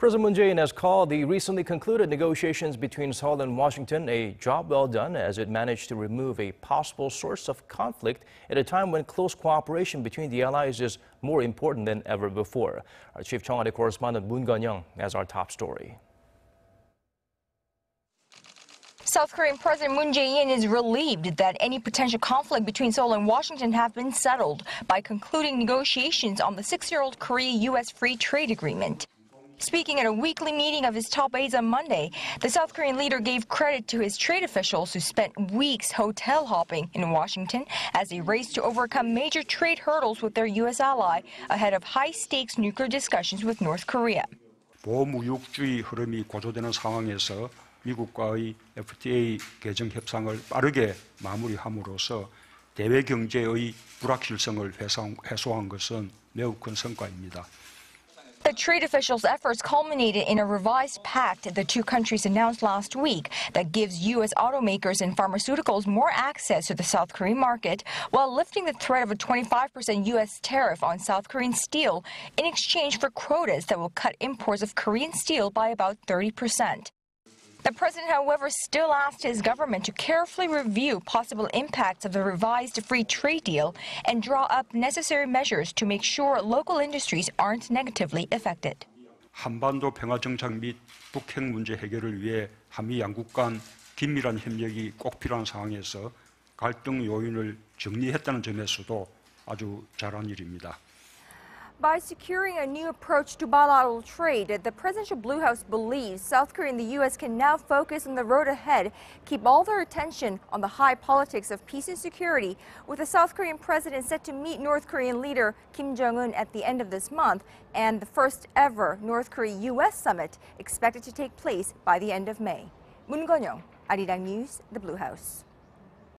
President Moon Jae-in has called the recently concluded negotiations between Seoul and Washington a job well done as it managed to remove a possible source of conflict at a time when close cooperation between the allies is more important than ever before. Our Chief Cheongwon correspondent Moon Connyoung has our top story. South Korean President Moon Jae-in is relieved that any potential conflict between Seoul and Washington have been settled by concluding negotiations on the 6-year-old Korea-U.S. free trade agreement. Speaking at a weekly meeting of his top aides on Monday, the South Korean leader gave credit to his trade officials who spent weeks hotel hopping in Washington as they raced to overcome major trade hurdles with their U.S. ally ahead of high-stakes nuclear discussions with North Korea. 보무역주의 흐름이 고조되는 상황에서 미국과의 FTA 개정 협상을 빠르게 마무리함으로써 대외 경제의 불확실성을 해소한 것은 매우 큰 성과입니다. The trade officials' efforts culminated in a revised pact the two countries announced last week that gives U.S. automakers and pharmaceuticals more access to the South Korean market while lifting the threat of a 25% U.S. tariff on South Korean steel in exchange for quotas that will cut imports of Korean steel by about 30%. The president, however, still asked his government to carefully review possible impacts of the revised free trade deal and draw up necessary measures to make sure local industries aren't negatively affected. 한반도 평화 정착 및 북핵 문제 해결을 위해 한미 양국 간 긴밀한 협력이 꼭 필요한 상황에서 갈등 요인을 정리했다는 점에서도 아주 잘한 일입니다. By securing a new approach to bilateral trade, the presidential Blue House believes South Korea and the U.S. can now focus on the road ahead, keep all their attention on the high politics of peace and security, with the South Korean president set to meet North Korean leader Kim Jong-un at the end of this month, and the first ever North Korea-U.S. summit expected to take place by the end of May. Moon Connyoung, Arirang News, the Blue House.